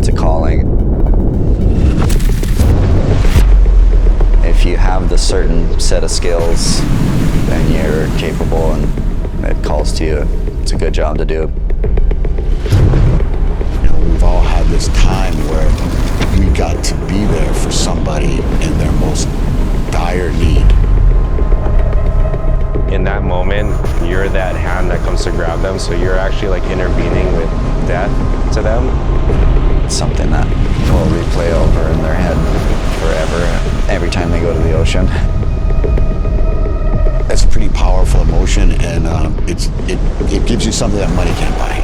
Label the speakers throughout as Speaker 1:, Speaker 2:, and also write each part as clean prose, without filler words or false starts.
Speaker 1: it's a calling. If you have the certain set of skills, then you're capable and it calls to you. It's a good job to do.
Speaker 2: You know, we've all had this time where we got to be there for somebody in their most dire need.
Speaker 3: In that moment, you're that hand that comes to grab them, so you're actually like intervening with death to them.
Speaker 1: It's something that will replay over in their head forever, every time they go to the ocean.
Speaker 2: That's a pretty powerful emotion, and it gives you something that money can't buy.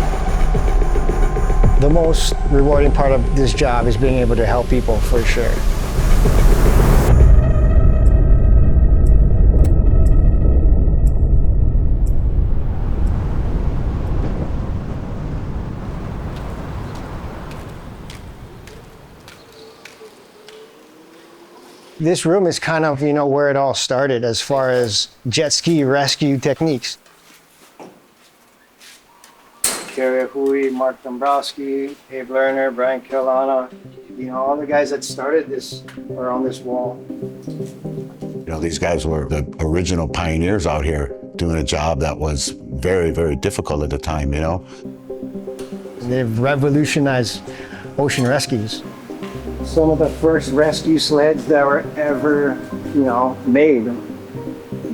Speaker 4: The most rewarding part of this job is being able to help people, for sure. This room is kind of, you know, where it all started as far as jet ski rescue techniques. Gary Hui, Mark Dombrowski, Dave Lerner, Brian Kellana, you know, all the guys that started this are on this wall.
Speaker 2: You know, these guys were the original pioneers out here doing a job that was very, very difficult at the time, you know.
Speaker 4: They've revolutionized ocean rescues. Some of the first rescue sleds that were ever, you know, made.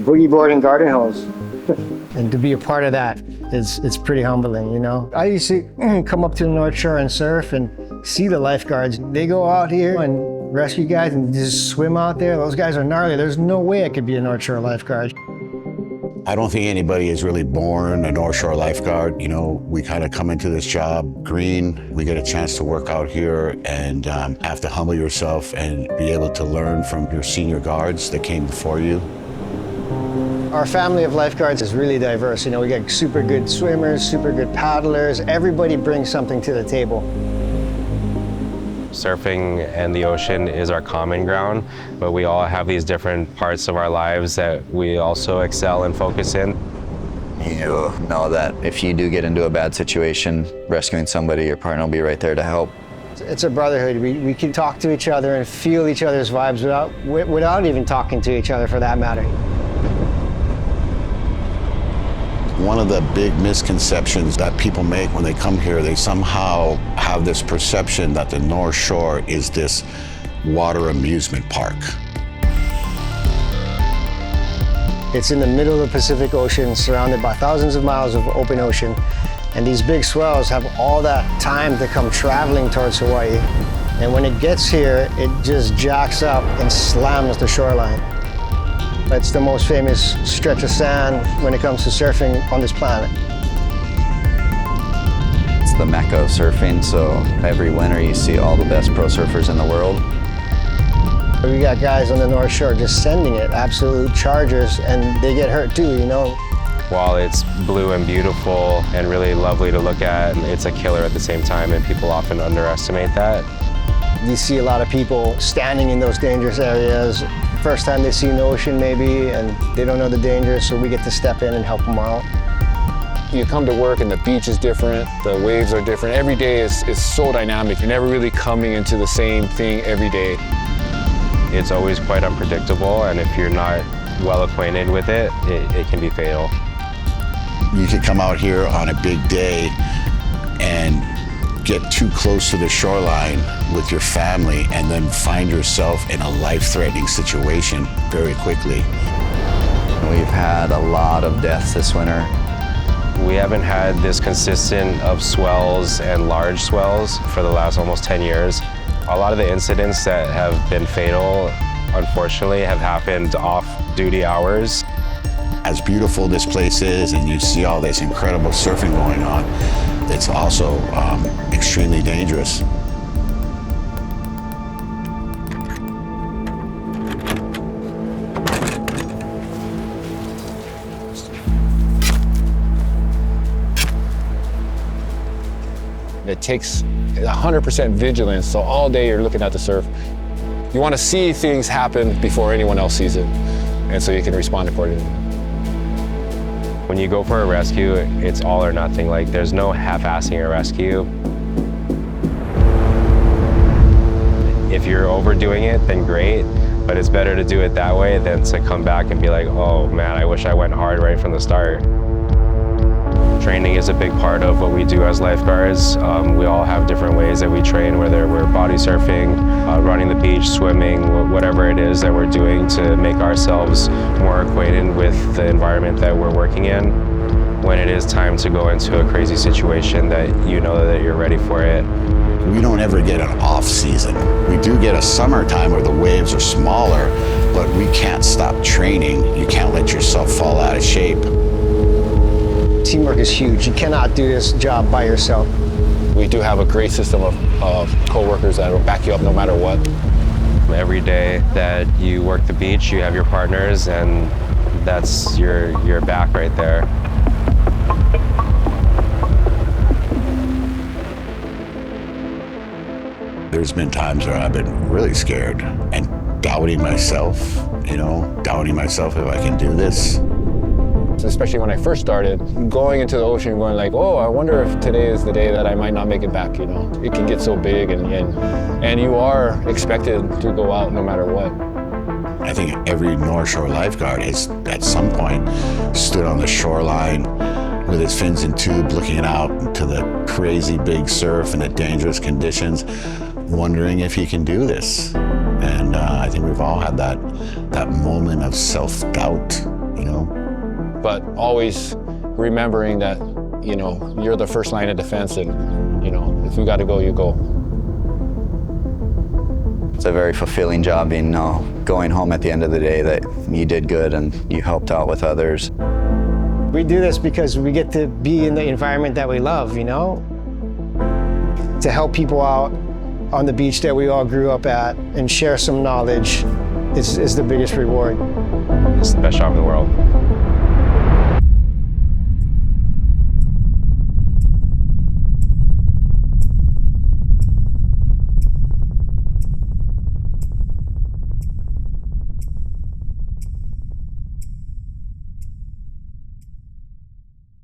Speaker 4: Boogie board and garden hose. And to be a part of that, it's pretty humbling, you know. I used to come up to the North Shore and surf and see the lifeguards. They go out here and rescue guys and just swim out there. Those guys are gnarly. There's no way I could be a North Shore lifeguard.
Speaker 2: I don't think anybody is really born a North Shore lifeguard. You know, we kind of come into this job green. We get a chance to work out here and have to humble yourself and be able to learn from your senior guards that came before you.
Speaker 4: Our family of lifeguards is really diverse. You know, we got super good swimmers, super good paddlers. Everybody brings something to the table.
Speaker 3: Surfing and the ocean is our common ground, but we all have these different parts of our lives that we also excel and focus in.
Speaker 1: You know that if you do get into a bad situation, rescuing somebody, your partner will be right there to help.
Speaker 4: It's a brotherhood. We can talk to each other and feel each other's vibes without even talking to each other, for that matter.
Speaker 2: One of the big misconceptions that people make when they come here, they somehow have this perception that the North Shore is this water amusement park.
Speaker 4: It's in the middle of the Pacific Ocean, surrounded by thousands of miles of open ocean. And these big swells have all that time to come traveling towards Hawaii. And when it gets here, it just jacks up and slams the shoreline. It's the most famous stretch of sand when it comes to surfing on this planet.
Speaker 1: It's the mecca of surfing, so every winter you see all the best pro surfers in the world.
Speaker 4: We got guys on the North Shore just sending it, absolute chargers, and they get hurt too, you know.
Speaker 3: While it's blue and beautiful and really lovely to look at, it's a killer at the same time, and people often underestimate that.
Speaker 4: You see a lot of people standing in those dangerous areas. First time they see an ocean maybe, and they don't know the dangers, so we get to step in and help them out.
Speaker 5: You come to work and the beach is different, the waves are different. Every day is so dynamic. You're never really coming into the same thing every day.
Speaker 3: It's always quite unpredictable, and if you're not well acquainted with it, it can be fatal.
Speaker 2: You could come out here on a big day and get too close to the shoreline with your family and then find yourself in a life-threatening situation very quickly.
Speaker 1: We've had a lot of deaths this winter.
Speaker 3: We haven't had this consistent of swells and large swells for the last almost 10 years. A lot of the incidents that have been fatal, unfortunately, have happened off-duty hours.
Speaker 2: As beautiful this place is and you see all this incredible surfing going on, it's also extremely dangerous.
Speaker 5: It takes 100% vigilance, so all day you're looking at the surf. You want to see things happen before anyone else sees it, and so you can respond accordingly.
Speaker 3: When you go for a rescue, it's all or nothing. Like, there's no half-assing a rescue. If you're overdoing it, then great, but it's better to do it that way than to come back and be like, oh man, I wish I went hard right from the start. Training is a big part of what we do as lifeguards. We all have different ways that we train, whether we're body surfing, running the beach, swimming, whatever it is that we're doing to make ourselves more acquainted with the environment that we're working in. When it is time to go into a crazy situation, that you know that you're ready for it.
Speaker 2: We don't ever get an off season. We do get a summertime where the waves are smaller, but we can't stop training. You can't let yourself fall out of shape.
Speaker 4: Teamwork is huge. You cannot do this job by yourself.
Speaker 5: We do have a great system of co-workers that will back you up no matter what.
Speaker 3: Every day that you work the beach, you have your partners, and that's your back right there.
Speaker 2: There's been times where I've been really scared and doubting myself, doubting myself if I can do this.
Speaker 5: Especially when I first started, going into the ocean going like, oh, I wonder if today is the day that I might not make it back, It can get so big and you are expected to go out no matter what.
Speaker 2: I think every North Shore lifeguard has, at some point, stood on the shoreline with his fins and tube looking out to the crazy big surf and the dangerous conditions, wondering if he can do this. And I think we've all had that moment of self-doubt,
Speaker 5: But always remembering that, you're the first line of defense and, if you got to go, you go.
Speaker 1: It's a very fulfilling job being going home at the end of the day that you did good and you helped out with others.
Speaker 4: We do this because we get to be in the environment that we love, To help people out on the beach that we all grew up at and share some knowledge is the biggest reward.
Speaker 3: It's the best job in the world.